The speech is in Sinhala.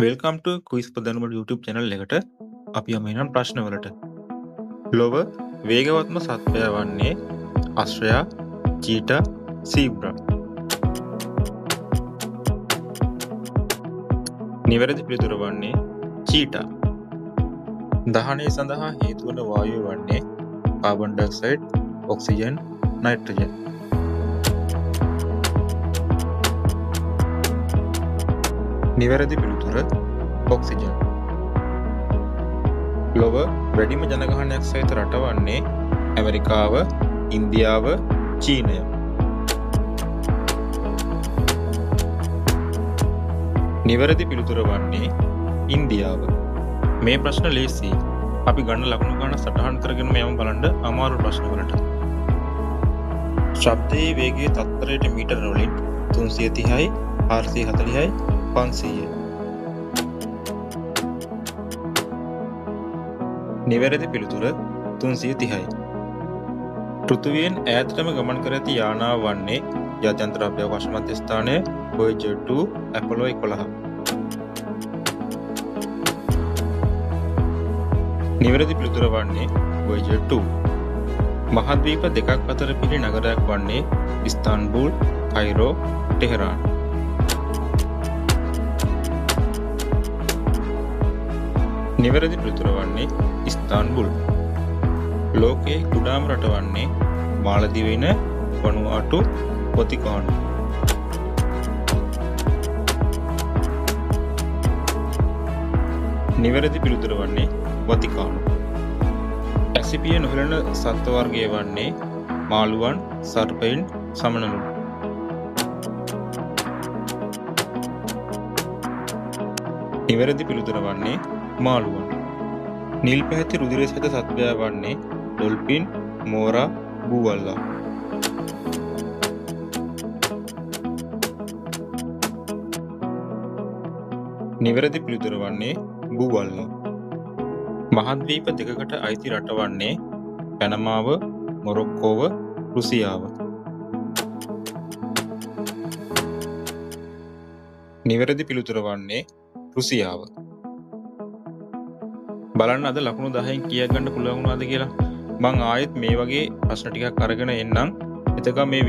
වෙල්කම් ටු ක්විස් පදනුමට YouTube චැනල් එකට අපි යම එනම් ප්‍රශ්නවලට. ලොව වේගවත්ම සත්වය වන්නේ අශ්වයා, චීටා, සීබ්‍රා. නිවැරදි පිළිතුර වන්නේ චීටා. දහනය සඳහා හේතුවන වායුව වන්නේ කාබන් ඩයොක්සයිඩ්, ඔක්සිජන්, නයිට්‍රජන්. නිවැරදි පිළිතුර ඔක්සිජන්. ලොව වැඩිම ජනගහනයක් සහිත රට වන්නේ ඇමරිකාව, ඉන්දියාව, චීනය. නිවැරදි පිළිතුර වන්නේ ඉන්දියාව. මේ ප්‍රශ්න ලේසි. අපි ගන්න ලකුණු ගන්න සටහන් කරගෙන යමු බලන්න අමාරු ප්‍රශ්නවලට. ශබ්දයේ වේගයේ තත්පරයට මීටර වලින් 330යි, 440යි, 500යි. නිවැරදි පිළිතුර 330යි. පෘථිවියෙන් ඈතටම ගමන් කර ඇති යානාව වන්නේ ජාත්‍යන්තර අභ්‍යවකාශ මධ්‍යස්ථානය, Voyager 2, Apollo 11. නිවැරදි පිළිතුර වන්නේ Voyager 2. මහද්වීප දෙකක් අතර පිරි නගරයක් වන්නේ ඉස්තාන්බුල්, කයිරෝ, ටෙහෙරාන්. නිවැරදි පිළිතුර වන්නේ ඉස්තාන්බුල්. ලෝකයේ කුඩාම රට වන්නේ මාලදිවයින, වනුආටු, වතිකානු. නිවැරදි පිළිතුර වන්නේ වතිකානු. ඇසිපිය නොහෙළන සත්ත්ව වර්ගය වන්නේ මාළුවන්, සර්පයින්, සමනලුන්. නිවැරදි පිළිතුර වන්නේ මාළුවන්. නිල් පැහැති රුධිරය සහිත සත්වයා වන්නේ ඩොල්ෆින්, මෝරා, බූවල්ලා. නිවැරදි පිළිතුර වන්නේ බූවල්ලා. මහද්වීප දෙකකට අයිති රට වන්නේ පැනමාව, මොරොක්කෝව, රුසියාව. නිවැරදි පිළිතුර වන්නේ රුසියාව. බලන්න අද ලකුණු 10න් කීයක් ගන්න පුළුවන් වුණාද කියලා. මං ආයෙත් මේ වගේ ප්‍රශ්න ටිකක් අරගෙන එන්නම්. එතකම් මේ